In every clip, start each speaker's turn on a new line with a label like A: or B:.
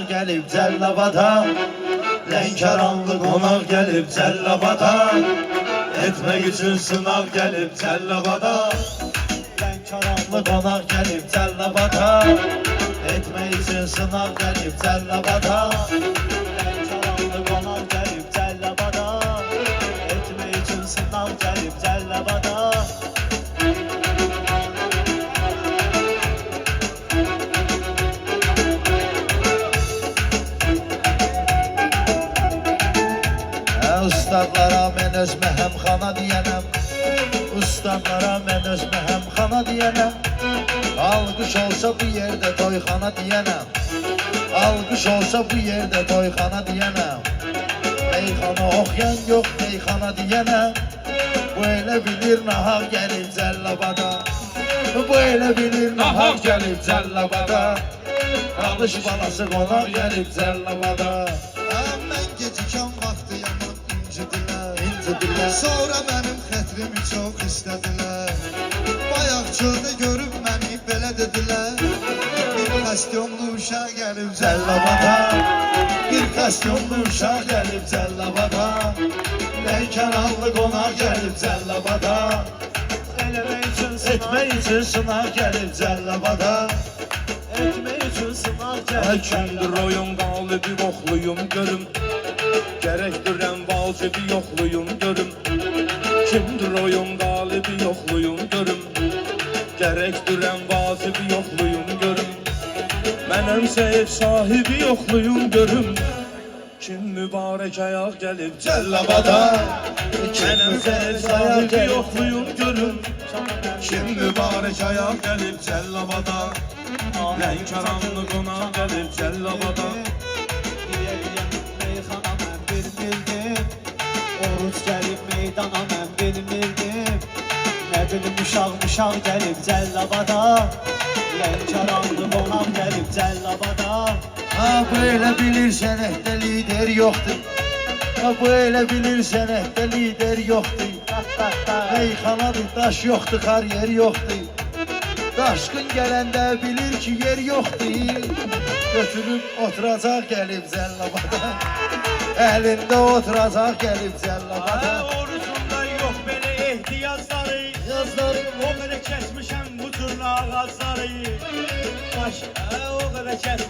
A: Gelib Cəllabada, Lənkəranlı qonaq gəlib Cəllabada, etmək üçün sınaq gəlib Cəllabada. Lənkəranlı qonaq gəlib Cəllabada, etmək üçün sınaq gəlib Cəllabada. Lənkəranlı qonaq gəlib Cəllabada, etmək üçün sınaq gəlib Cəllabada. Ustadlara mən öz məhəmxana deyənəm, ustadlara mən öz məhəmxana deyənəm. Alqış olsa bu yerdə toyxana deyənəm, alqış olsa bu yerdə toyxana deyənəm. Meyxana oxuyan yox meyxana deyənəm, bu elə bilir nahaq gəlib Cəllabada, bu elə bilir nahaq gəlib Cəllabada. Alış balası qonaq gəlib Cəllabada. Mən gecikən vaxtı yaman incədilər, sonra mənim xətrimi çox istədilər. Bayaq çöldə görüb məni belə dedilər, bir kostyumlu uşaq gəlib Cəllabada, bir kostyumlu uşaq gəlib Cəllabada. Lənkəranlı qonaq gəlib Cəllabada, etmək üçün sınaq gəlib Cəllabada, etmək üçün sınaq gəlib Cəllabada. Kimdir oyun qalibi oxluyum görüm, gərəkdirəm vacibi yoxluyum görüm. Kimdir oyun qalibi yoxluyum görüm, gərəkdirəm vacibi yoxluyum görüm. Mənəmsə ev sahibi yoxluyum görüm. Kim mübarək ayaq gəlib Cəllabada, mənəmsə ev sahibi yoxluyum görüm. Kim mübarək ayaq gəlib Cəllabada, Lənkəranlı qonaq gəlib Cəllabada.
B: Oruç gəlib meydana mən bilmirdim, nə bilim uşaq gəlib Cəllabada, Lənkəranlı qonaq gəlib Cəllabada.
A: Bu elə bilir sənətdə lider yoxdur, bu elə bilir sənətdə lider yoxdur. Meyxanadır, daş yoxdur, xar yer yoxdur. Daşqın gələndə bilir ki yer yoxdur, götürüb oturacaq gəlib Cəllabada, əlində oturacaq gəlib Cəllabada.
C: Orucunda yox belə ehtiyacları, o qədər kəsmişəm bu türlü ağacları. O qədər kəs,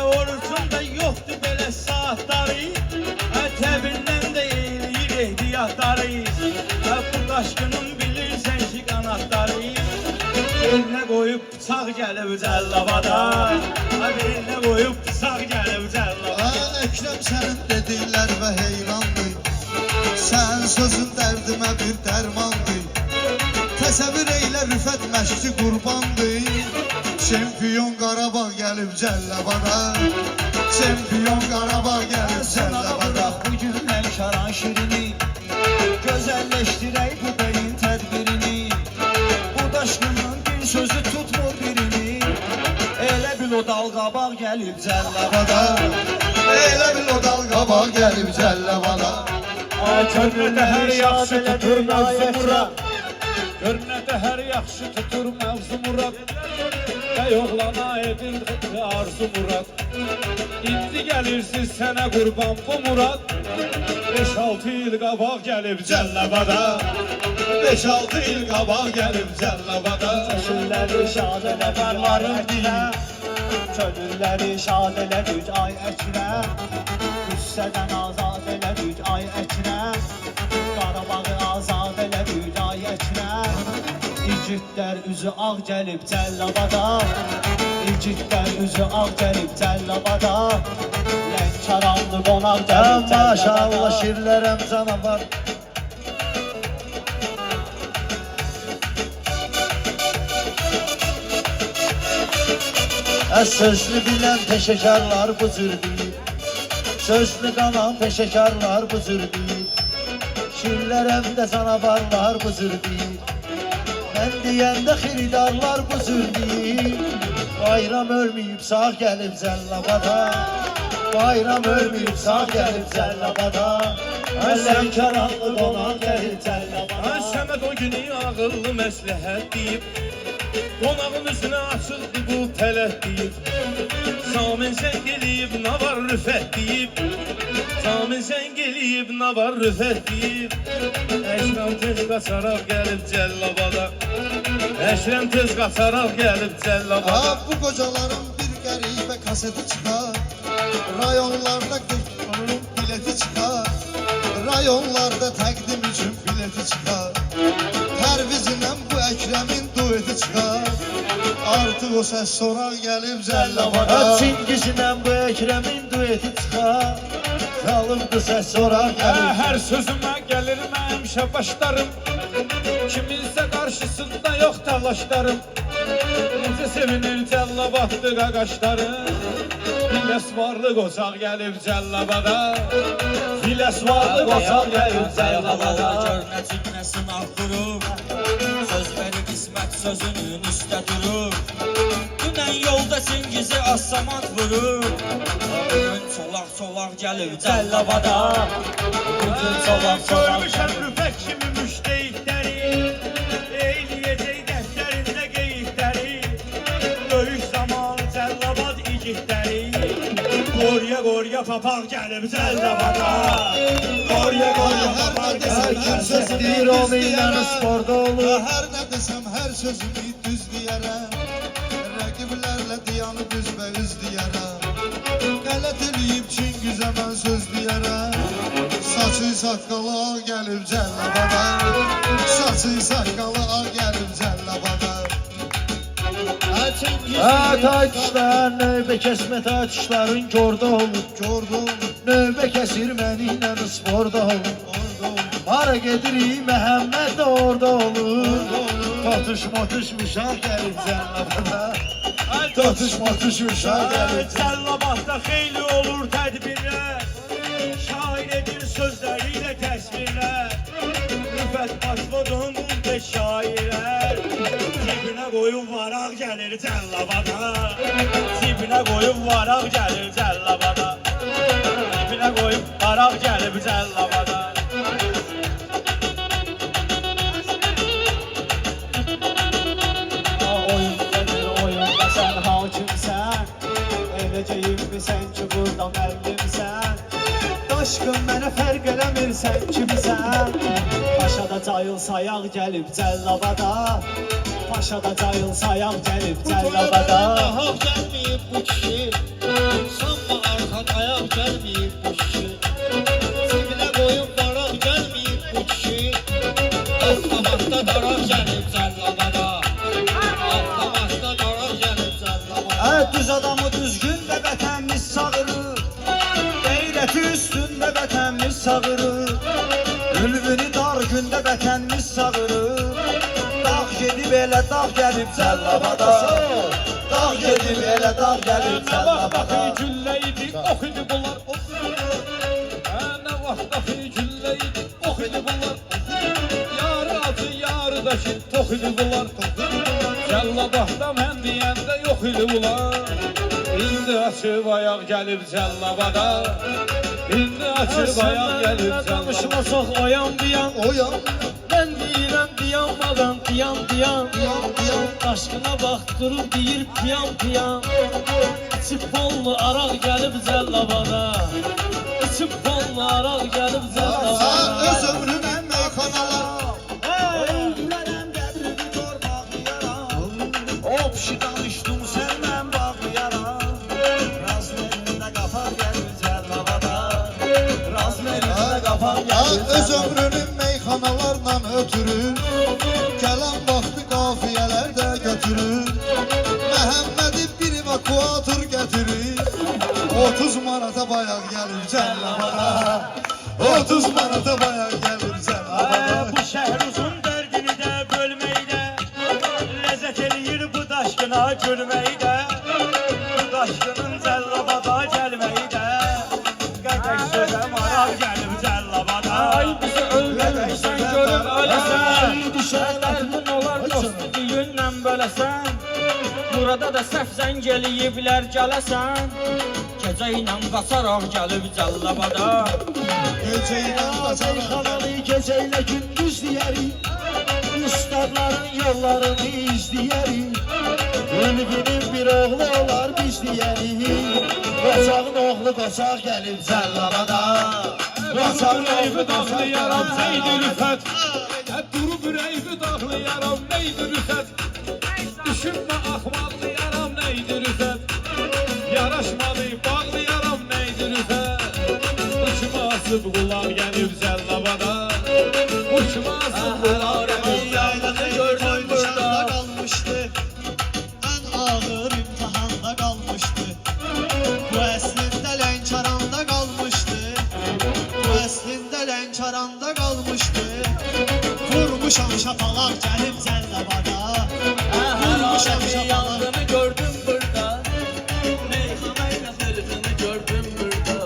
C: orucunda yoxdur belə saatları, təbindən də eləyir ehtiyatları. Bu daşqının bilirsən ki qanatları, elinə qoyub bıçaq gəlib Cəllabada, elinə qoyub bıçaq gəlib Cəllabada.
D: Əkrəm sənin dediklər və heyrandır, sənin sözün dərdimə bir dərmandır. Təsəvvür eylə Rüfət məşqçi qurbandır, çempiyon Qarabağ gəlib Cəllabada, çempiyon Qarabağ gəlib Cəllabada.
B: Bırax bugün Lənkəran şirini, gözəlləşdirək bu beyin tədbirini. Bu daşqının bir sözü tutmur birini, elə bil o dalqabaq gəlib Cəllabada,
D: Elə bil o dalqabağ gəlib Cəllabada.
C: Görünədə hər yaxşı tutur mövzu murad, görünədə hər yaxşı tutur mövzu murad, və oğlana edir arzu murad. İndi gəlirsiz sənə qurban bu murad, 5-6 il qabaq gəlib Cəllabada, 5-6 il qabaq gəlib Cəllabada.
B: Çölləri şad elə bərvarım deyil, könülləri şad elə düc ay Əkrəm, qüssədən azad elə düc ay Əkrəm, Qarabağı azad elə düc ay Əkrəm. İgidlər üzü ağ gəlib Cəllabada, İgidlər üzü ağ gəlib Cəllabada, Lənkəranlı qonaq gəlib Cəllabada.
A: Maşallah şirlərəm canavar. Sözlü bilən peşəkarlar bu cür deyir, sözlü qanan peşəkarlar bu cür deyir, şirlərəm də canavarlar bu cür deyir, mən deyəndə xiridarlar bu cür deyir. Bayram ölməyib sağ gəlib Cəllabada, bayram ölməyib sağ gəlib Cəllabada, Lənkəranlı qonaq gəlib Cəllabada.
C: Səməd o günü ağıllı məsləhət deyib, Qonağın üzünə açıldı bu tələt deyib. Samin zəng eləyib, nə var rüfət deyib. Samin zəng eləyib, nə var rüfət deyib. Əşrəm tez qaçaraq gəlib Cəllabada. Əşrəm tez qaçaraq gəlib Cəllabada.
D: Bu qocaların bir qəribə kaseti çıxar. Rayonlarda 40 onun bileti çıxar. Rayonlarda təqdim üçün bileti çıxar. Tərvizinlə bu Əkrəmin dueti çıxar. Artıq o səs sonra gəlib Cəllabada.
A: Çingizlə bu Əkrəmin dueti çıxar. Qalıbdı səs sonra gəlib.
C: Hər sözümə gəlir həmişə başlarım. Kiminsə qarşısında yox təlaşlarım. Necə sevinir Cəllabadlı qaqaşlarım. Filəs varlı qocaq gəlib Cəllabada. Filəs varlı qocaq gəlib Cəllabada.
E: Gör nə sınaq durub. Söz verir qismət sözünün üstə durub. Dünən yolda Çingizi asamat vurub. Bugün çolaq gəlib Cəllabada. Bugün çolaq
B: Görmüşəm rüfət kimi müştəhidləri. Eyləyəcək dəftərində qeydləri. Döyüş zamanı Cəllabad igidləri. Qorya papaq gəlib Cəllabada. Qorya papaq gəlib
A: Kim söz deyir onu ilə sporda olur.
D: Hər nə desəm hər sözümü düz deyərəm. Rəqiblərlə diyanı düz və üz deyərəm. Qələt eləyib Çingizə mən söz deyərəm. Saçı saqqalı ağ gəlib Cəllabada. Saçı saqqalı ağ gəlib Cəllabada.
A: Taytışlar, növbə kəsmə taytışların korda olur.
D: Gördü olur,
A: Növbə kəsir məni ilə sporda olur.
D: orada olur.
A: Hara gedirik Məhəmməd də orada olur. Totuş motuş uşaq gəlib Cəllabada. Totuş motuş uşaq gəlib.
B: Cəllabadda xeyli olur tədbirlər. Şair edir sözləriyle təsvirlər. Rüfət Başvodun beş şairlər. Cibinə qoyub varaq gəlir Cəllabada. Cibinə qoyub varaq gəlir Cəllabada. Cibinə qoyub varaq gəlib Cəllabada. Oyunda sən hakimsən. Eləcəyimmi sən ki burada müəllimsən. Daşqın mənə fərq eləmirsən kimsən. Paşada cayıl sayaq gəlib Cəllabada. Paşada cayıl sayaq gəlib Cəllabada.
E: Haq gəlməyib bu kişi. Sanma arxan ayaq gəlməyib bu kişi. Cibinə qoyub varaq gəlməyib bu kişi. Avtomatda daraq gəlib Cəllabada. Avtomatda daraq gəlib Cəllabada.
B: Düz adamı düzgün də vətənimiz sağırır. Qeyrəti üstündə vətənimiz sağırır. Ülvünü dar gündə vətənimiz sağırır. Dağ gedib elə dağ gəlib Cəllabada.
A: Dağ gedib elə dağ gəlib
C: Nə vaxt
A: Cəllabada.
C: axı güllə idi, ox idi bunlar. Nə vaxt axı güllə idi, ox idi bunlar. Yarı acı, yarı da ki, tox idi bunlar. Cəllabadda mən deyəndə yox idi bunlar. İndi açıb ayaq gəlib Cəllabada. İndi açıb ayaq gəlib Cəllabada.
B: Danışmasaq oyan diyan.
D: Oyan,
B: Mən deyirəm diyanmadan diyan.
D: yan, yan.
B: Daşqına bax durub deyir piyan. İçib bollu araq gəlib Cəllabada. İçib bollu araq gəlib
D: Sən öz
B: Cəllabada.
D: ömrünü meyxanalar.
B: Ömrlərəm qədrini gör baxıyaram. O pişi danışdım sənlə bağlayaram. Razmerində qapar gəlib Cəllabada. Razmerində qapar gəlib
D: Öz
B: Cəllabada.
D: ömrünü meyxanalarla ötürür. Gələn vaxtı qafiyələr də götürür. Məhəmmədi bir evakuator gətirir. 30 manata bayaq gəlib Cəllabada. 30 manata bayaq gəlib Cəllabada.
B: Bu şəhər uzun dərdini də bölməkdə. Ləzzət eləyir bu daşqına gülməkdə. Bu daşqının Cəllabada gəlməkdə. Qədək sözə maraq gəlib Cəllabada. Ay bizi öldürürsən görüb öləsən. Düşərlərimin olar dostu düyünlə böləsən. Burada da səhv zəng eləyiblər gələsən. Gecə ilə qaçaraq gəlib Cəllabada.
D: Gecə ilə qaçaraq
A: Xanalı gecə ilə gündüz deyərik. Ustadların yollarını izləyərik. Ülgünün bir oğlu olar biz deyərik. Qoçağın oğlu qoçaq gəlib Cəlilabada. Qoçağın oğlu qoçaq
C: Yaram
A: gəlib
C: neydi
A: Cəlilabada.
C: rüfət? Durub ürəyimi dağlayaram neydi rüfət? Düşünmə axmaqlayaram neydi rüfət? Yaraşmadı bağlayaram neydi rüfət? Uçma asıb qulaq gəlib Cəlilabada. Uçma asıb qulaq gəlib Cəlilabada.
B: Gördüm burada kalmıştı. En ağır imtihanda kalmıştı. Bu əslində Lənkəranda kalmıştı. Bu əslində Lənkəranda kalmıştı. Vurmuşam şapalaq gəlib Cəlilabada. Vurmuşam şapalaq.
F: Yandığını gördüm burada. Meyxanayla fırtını gördüm burada.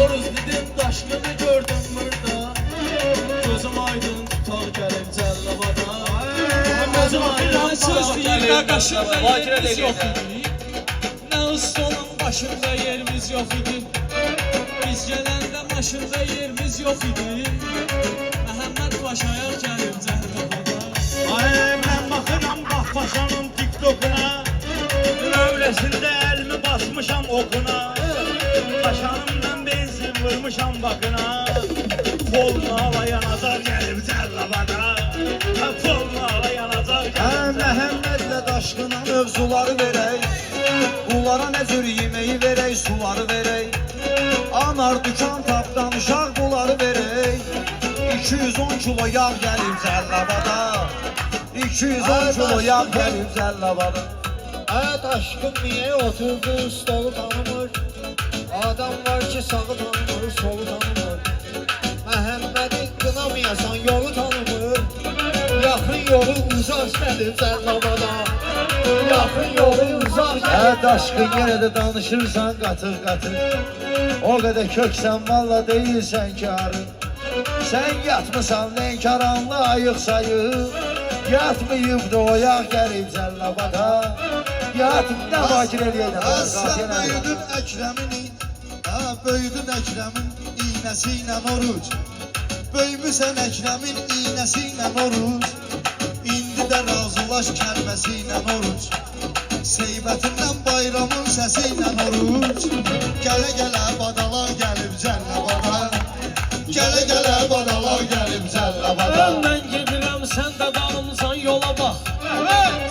F: Oruz dedim daşkını gördüm burada. Gözüm aydın tutar gəlib Cəlilabada. Gözüm aydın tutar gəlib Cəlilabada. Yerimiz yok idi. Ne ustalın başında yerimiz yok idi. Biz gələndə maşında yerimiz yok idi. Məhəmməd Paşaya gəlib Cəlilabada.
B: Ay ben bakıram bak paşanın TikTok'una. Öylesinde elimi basmışam okuna. Paşanın ben benzin vurmuşam bakına. Polna alayan azar gelip Cəlilabada. Polna alayan azar gelip Cəlilabada.
A: Məhəmmədlə daşqına mövzuları verək. Bunlara nə cür yeməyi verək, suları verək. Anar dükan tapdan uşaq bunları verək. 210 kilo yağ gəlib Cəlilabada. 210 kilo yağ gəlib Cəlilabada.
E: Aşkım niye oturdu stolu tanımır? Adam var ki sağı tanımır, solu tanımır. Məhəmmədi qınamayasan yolu tanımır. Yaxın yolu uzaq gəlib Cəlilabada. Yaxın yolu uzaq gəlib.
A: Daşqın yenə də danışırsan qatır-qatır. O qədər köksən valla deyilsən karı. Sən yatmısan Lənkəranlı ayıq sayıq. Yatmayıbdı o yağ gəlib Cəlilabada. Yatıb nə vakir eləyədim.
D: Sən böyüdün Əkrəmin, böyüdün Əkrəmin iynəsi ilə oruc. Böyümüsən Əkrəmin iynəsi ilə oruc. İndi də razılaş kəlməsi ilə oruc. Seybətindən bayramın səsi ilə oruc. Gələ-gələ badalar gəlib Cəlilabada. Gələ-gələ badalar gəlib Cəlilabada.
F: Ben gedirəm sen de dalımsan yola bak.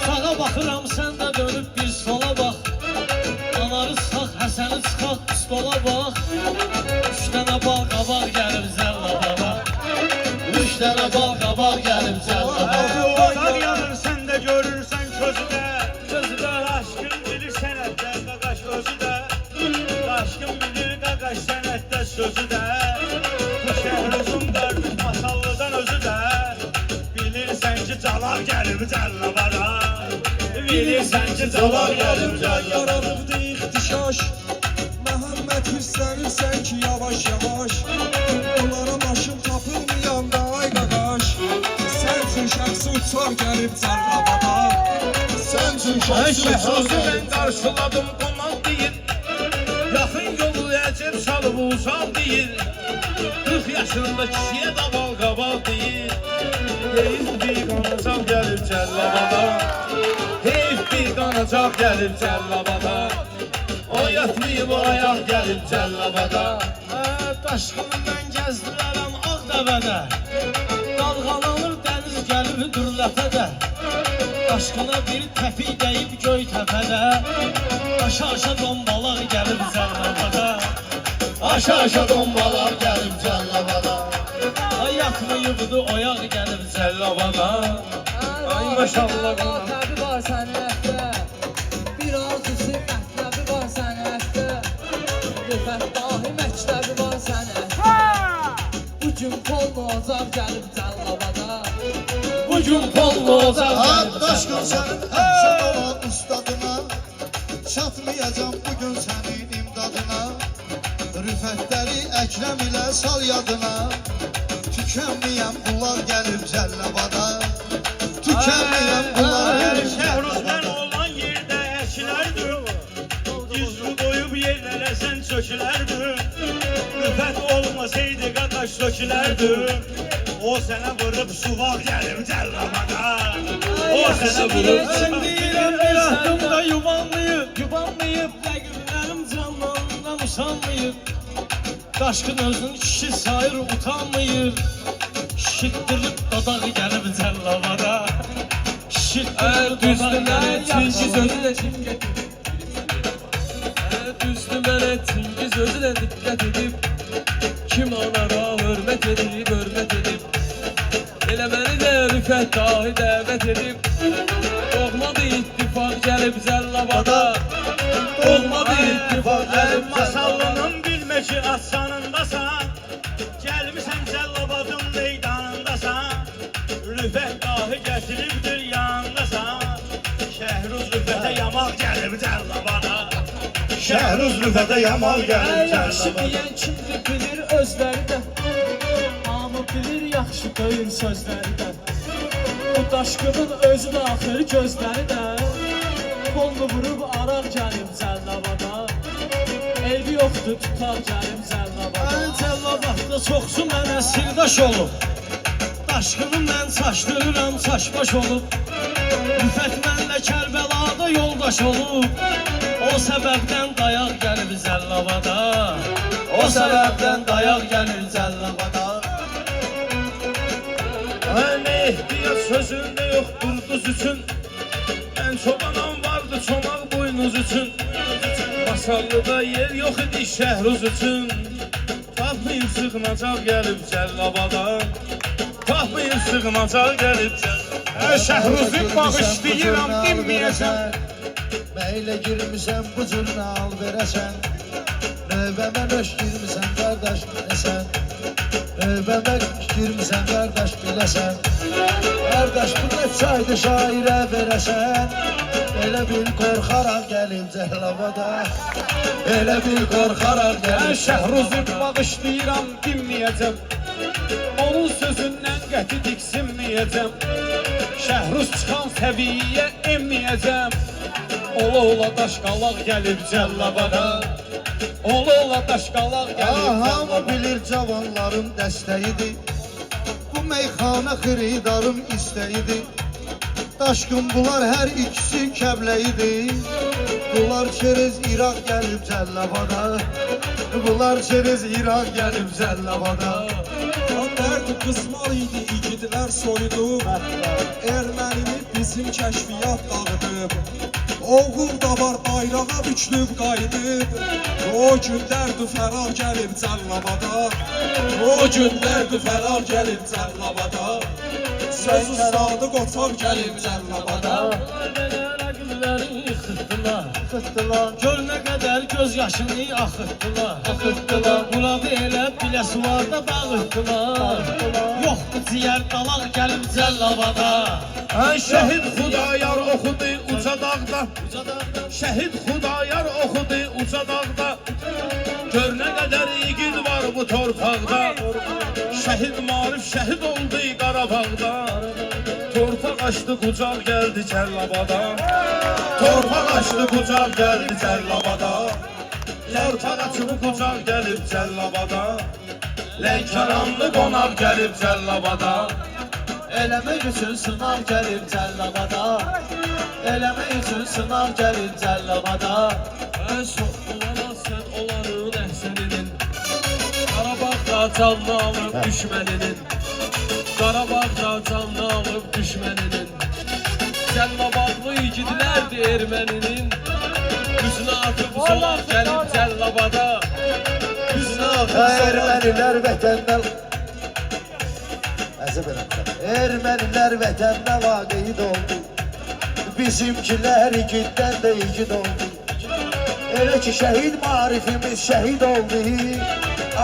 F: Sağa bakıram sen de dönüp bir sola bak. Anarı sağ Həsəni çıxaq pistola bak. 3 dənə bal qabaq gəlib Cəlilabada. 3 dənə bal qabaq gəlib Cəlilabada.
B: Ocaq yanır sen de görürsen közü de. Aşkın bilir sənətdə qaqaş özü də. Aşkın bilir qaqaş sənətdə sözü də. Bu şəhrizun qarnı masallıdan özü də. Bilirsən ki calar gəlib Cəlilabada. Bilirsən ki calar gəlib Cəlilabada.
G: Yaranıbdı ixtişaş. Məhəmməd hirslənirsən ki yavaş-yavaş. Onlara maşın tapılmayanda ay qaqaş. Sən üçün şəxsi uçar gəlib Cəlilabada. Sən üçün şəxsi uçar
C: Sözü
G: gəlib
C: ben karşıladım konak değil. Yakın yolu əcəb salıb uzaq değil. 40 yaşında kişiyə də bal qabaq değil. Heyf bir qanacaq gəlib Cəlilabada. Heyf bir qanacaq gəlib Cəlilabada. O yatmayıb o ayaq gəlib Cəlilabada.
F: Daşqını mən gəzdirərəm Ağdəvədə. Dalğalanır dəniz gəlib Dürləfədə. Daşqına bir təpi deyib göy təpədə. Aşa-aşa dombalaq gəlib Cəlilabada. Aşa-aşa dombalaq gəlib Cəlilabada. Ay yatmayıbdı oyaq gəlib Cəlilabada. Ay maşallah.
H: Təbi var sənətdə. Bir arzusu mətləbi var sənətdə. Rüfət dahi məktəbi var sənətdə. Bugün pol nozaq gəlib Cəlilabada.
F: Bugün pol nozaq gəlib
D: Daşqın sənin həmsən olan ustadına. Çatmayacam bugün sənin imdadına. Rüfətləri Əkrəm ilə sal yadına. Tükənməyən bunlar gəlib Cəlilabada. Tükənməyən bunlar gəlib
B: Şəhruzdan
D: Cəlilabada.
B: olan yerdə əkilərdir. Gizli qoyub yerlərə sən çökülərdir. Rüfət olmasaydı qaqaş sökülərdir. O sənə vurub suval gəlib Cəlilabada. O
H: yaxşı bilirsən deyirəm
B: Bir
H: bir
B: ahdımda yuvanlayıb Rəqiblərim canlarından usanmayıb Daşqın özünü kişi sayır utanmayır Şitdirib dadağı gəlib cəllavada Şitdirib
H: Düzdür
B: dadağı
H: mənə
B: gəlib
H: yaxşı
B: cəllavada
H: sözü də kim gətirib Düzdür mənə Çingiz özü də diqqət edib Kim onlara hörmət edib Elə məni də Rüfət dahi dəvət edib Doğmadı ittifaq gəlib Zəllabada Doğmadı ittifaq gəlib
B: Masallının bilməci asanındasan Gəlmisən Cəllabadın meydanındasan Rüfət dahi gətiribdir yanındasan Şəhruz Rüfətə yamaq gəlib Cəllabada Şəhruz Rüfətə yamaq gəlib
H: Yaxşı
B: Cəllabada
H: deyən kimdir bilir özləri də Hamı bilir yaxşı deyir sözləri də Bu daşqının özü də axır gözləri də Qolunu vurub arar gəlib Cəllabada Eybi yoxdur tutar gəlib Cəllabada
B: Cəllabadda çoxsu mənə sirdaş olub Daşqını mən çaşdırıram çaşbaş olub Rüfət mənlə Kərbəlada yoldaş olub O səbəbdən dayaq gəlib Cəllabada O səbəbdən dayaq gəlib Cəllabada Nə ehtiyac sözündə yoxdur duz üçün Mən çobanam vardı çomaq boynuz üçün Masallıda yer yox idi Şəhruz üçün Tapmayıb sığınacaq gəlib Cəllabada Tapmayıb sığınacaq gəlib Cəllabada Şəhruzu bağışlayıram dinməyəcəm
A: Meylə girmisən bu cürünə al verəsən Növbəmə nöş girmisən qardaş biləsən Növbəmə girmisən qardaş biləsən Qardaş bu ne çaydı şairə verəsən Elə bil qorxaraq gəlib Cəllabada Elə bil qorxaraq gəlib
C: Şəhruzu bağışlayıram dinməyəcəm Onun sözündən qəti diksinməyəcəm Şəhruz çıxan səviyyə emməyəcəm Ola daşqalaq gəlib Cəllabada Ola daşqalaq gəlib
A: Hamı
C: Cəllabada
A: bilir cavanların dəstəyidir Bu meyxana xiridarın istəyidir Daşqın bunlar hər ikisi kəbləyidir Bunlar çerez İraq gəlib Cəllabada Bunlar çerez İraq gəlib Cəllabada
G: O dərd qısmal idi, igidlər soydu Ermənini bizim kəşfiyyat dağıdıb Oğul da var bayrağa bükülüb qayıdıb O gün dərd fərar gəlib Cəllabada O gün dərd fərar gəlib Cəllabada Söz ustadı qoçar gəlib Cəllabada
B: Rəqibləri xıttılar Gör nə qədər göz yaşını axıttılar Buradı elə biləsi var da dağıttılar Yoxdur ciyər dalaq gəlib Cəllabada
C: Şəhid Xudayar oxudu uca dağda Şəhid Xudayar oxudu uca dağda Gör nə qədər igid var bu torpaqda Şəhid Marif şəhid oldu Qarabağda Torpaq açdı qucaq gəldi Cəllabada Torpaq açdı qucaq gəldi Cəllabada Torpaq açıb qucaq gəlib Cəllabada Lənkəranlı qonaq gəlib Cəllabada
H: Eləmək üçün sınav gəlib Cəllabada Eləmək üçün sınav gəlib Cəllabada
B: Çox olana sən olanın əhsəninin Qarabağda canlı alıb düşməninin Qarabağda canlı alıb düşməninin Cəllabadlı igidlərdir erməninin Üzünə atıb zolaq gəlib Cəllabada Üzünə atıb zolaq
A: Ermənilər vətəndən Əzəb eləmişəm Ermənilər vətəndən vaqeid oldu Bizimkilər igiddən də igid oldu Elə ki şəhid marifimiz şəhid oldu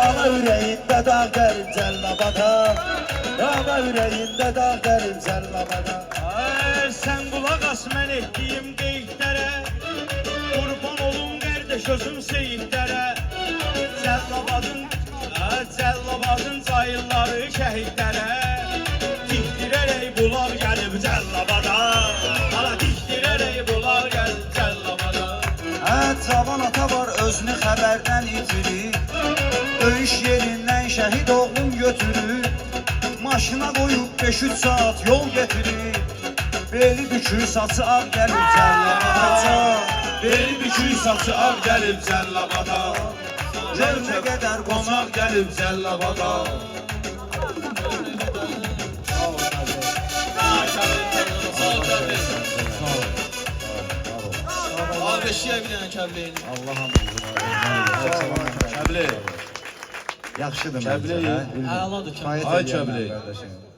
A: Ana ürəyində dağ gəlib Cəllabada Ana ürəyində dağ gəlib Cəllabada
B: Sən qulaq as mən etdiyim qeydlərə Qurban olum qardaş özüm seyidlərə Cəllabadın cayırları şəhidlərə Dikdirərək bunlar gəlib Cəllabada Hala dikdirərək bunlar gəlib Cəllabada
I: Cavan ata var özünü xəbərdən itirir Döyüş yerindən şəhid oğlum götürür Maşına qoyub 5-3 saat yol getirir Beli bükük saçı ağ gəlib cəllabata.
C: Beli bükük saçı ağ gəlib cəllabada.
I: Gör nə qədər qonaq gəlib
C: cəllabada.
F: Abi eşeğe bir tane kəbleyin.
A: Allah'ım.
C: Kəbli.
A: Yaxşıdır
C: Kəbli.
A: məncə.
F: Əladır kəbleyin.
C: Ay Kəbli.
A: Qardaşım.